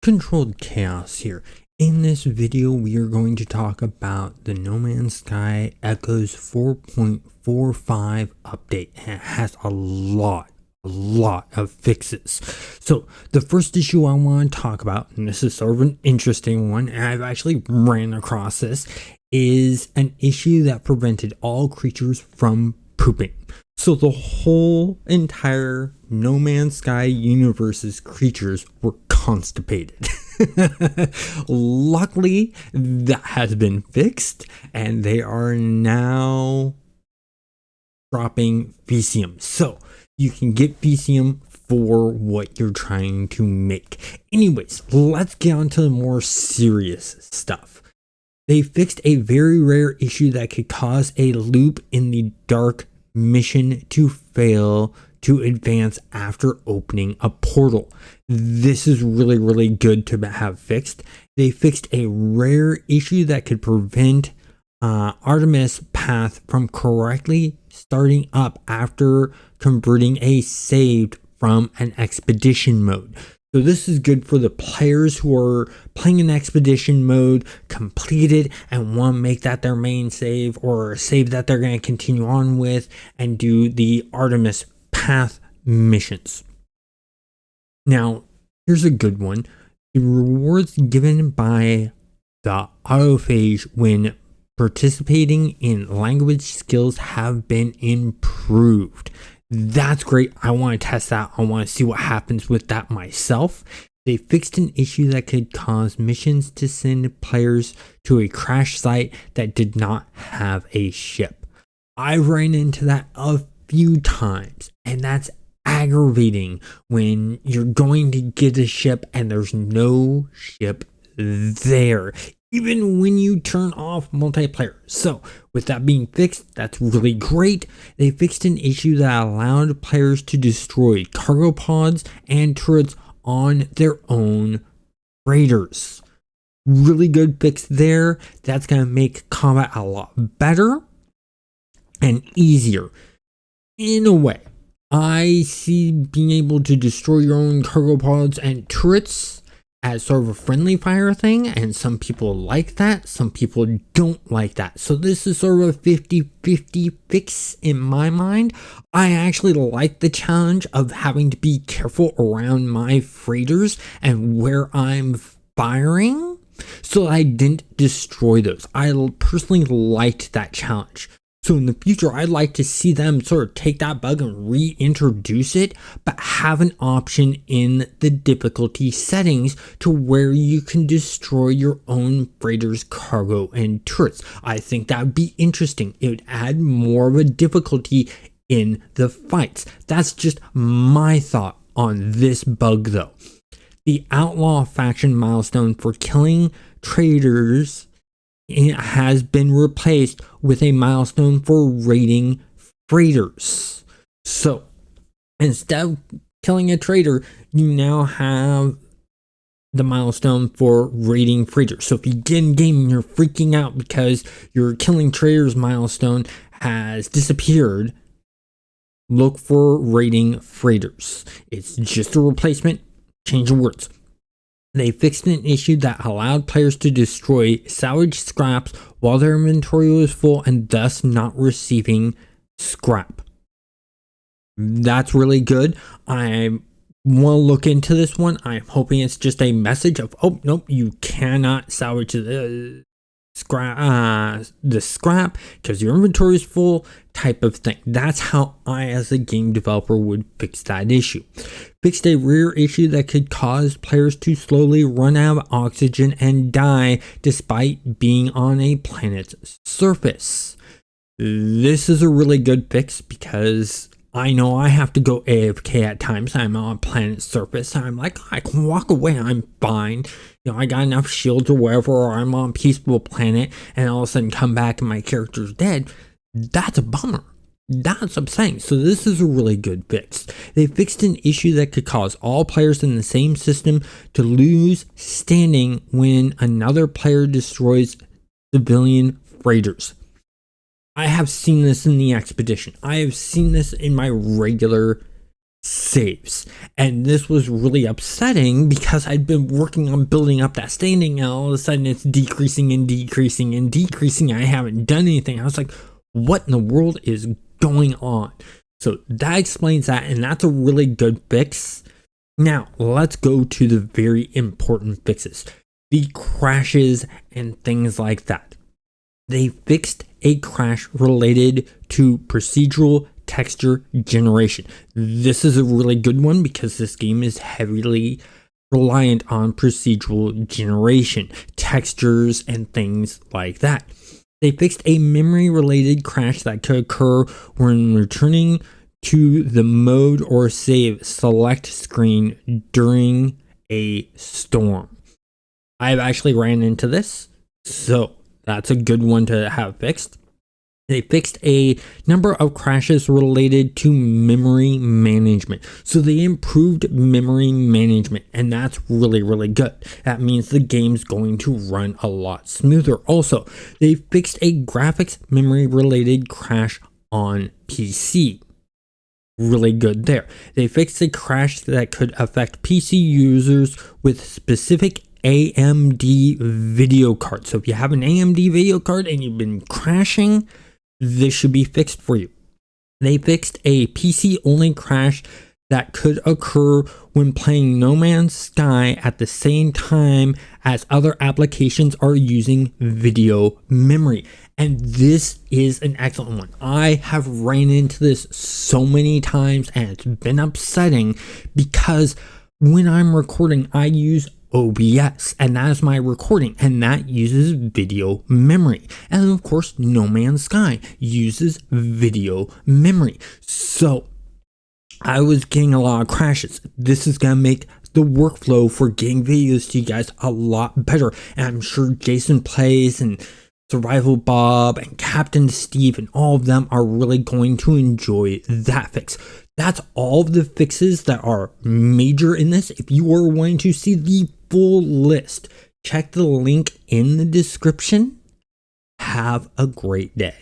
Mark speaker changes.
Speaker 1: Controlled Chaos here. In this video, we are going to talk about the No Man's Sky Echoes 4.45 update, and it has a lot of fixes. So the first issue I want to talk about, and this is sort of an interesting one, and I've actually ran across this, is an issue that prevented all creatures from pooping. So the whole entire No Man's Sky universe's creatures were constipated. Luckily, that has been fixed, and they are now dropping Fecium. So you can get Fecium for what you're trying to make. Anyways, let's get on to the more serious stuff. They fixed a very rare issue that could cause a loop in the dark mission to fail to advance after opening a portal. This is really good to have fixed. They fixed a rare issue that could prevent Artemis Path from correctly starting up after converting a saved from an expedition mode. So this is good for the players who are playing an expedition mode, completed, and want to make that their main save, or a save that they're going to continue on with and do the Artemis Path missions. Now, here's a good one. The rewards given by the autophage when participating in language skills have been improved. That's great. I want to test that. I want to see what happens with that myself. They fixed an issue that could cause missions to send players to a crash site that did not have a ship. I ran into that a few times, and that's aggravating when you're going to get a ship and there's no ship there, even when you turn off multiplayer. So with that being fixed, that's really great. They fixed an issue that allowed players to destroy cargo pods and turrets on their own freighters. Really good fix there. That's going to make combat a lot better and easier. In a way, I see being able to destroy your own cargo pods and turrets as sort of a friendly fire thing, and some people like that, some people don't like that. So this is sort of a 50-50 fix in my mind. I actually like the challenge of having to be careful around my freighters and where I'm firing, so I didn't destroy those. I personally liked that challenge. So in the future, I'd like to see them sort of take that bug and reintroduce it, but have an option in the difficulty settings to where you can destroy your own freighter's cargo and turrets. I think that would be interesting. It would add more of a difficulty in the fights. That's just my thought on this bug though. The Outlaw faction milestone for killing traitors has been replaced with a milestone for raiding freighters. So instead of killing a traitor, you now have the milestone for raiding freighters. So if you get in game and you're freaking out because your killing traitors milestone has disappeared, look for raiding freighters. It's just a replacement, change the words. They fixed an issue that allowed players to destroy salvage scraps while their inventory was full and thus not receiving scrap. That's really good. I want to look into this one. I'm hoping it's just a message of, oh, nope, you cannot salvage the scrap because your inventory is full type of thing. That's how I as a game developer would fix that issue. Fixed a rare issue that could cause players to slowly run out of oxygen and die despite being on a planet's surface. This is a really good fix because I know I have to go AFK at times. I'm on a planet's surface. I'm like, I can walk away. I'm fine. You know, I got enough shields or whatever, or I'm on a peaceful planet and all of a sudden come back and my character's dead. That's a bummer. That's upsetting. So this is a really good fix. They fixed an issue that could cause all players in the same system to lose standing when another player destroys civilian freighters. I have seen this in the expedition. I have seen this in my regular saves. And this was really upsetting because I'd been working on building up that standing, and all of a sudden it's decreasing and decreasing and decreasing. I haven't done anything. I was like, what in the world is going on? So that explains that, and that's a really good fix. Now, let's go to the very important fixes. The crashes and things like that. They fixed a crash related to procedural texture generation. This is a really good one because this game is heavily reliant on procedural generation, textures, and things like that. They fixed a memory-related crash that could occur when returning to the mode or save select screen during a storm. I've actually ran into this, so that's a good one to have fixed. They fixed a number of crashes related to memory management. So they improved memory management, and that's really, really good. That means the game's going to run a lot smoother. Also, they fixed a graphics memory related crash on PC. Really good there. They fixed a crash that could affect PC users with specific AMD video cards. So if you have an AMD video card and you've been crashing, this should be fixed for you. They fixed a PC only crash that could occur when playing No Man's Sky at the same time as other applications are using video memory. And this is an excellent one. I have ran into this so many times, and it's been upsetting because when I'm recording, I use OBS, and that is my recording, and that uses video memory. And of course, No Man's Sky uses video memory. So I was getting a lot of crashes. This is going to make the workflow for getting videos to you guys a lot better. And I'm sure Jason Plays and Survival Bob and Captain Steve and all of them are really going to enjoy that fix. That's all of the fixes that are major in this. If you are wanting to see the full list, check the link in the description. Have a great day.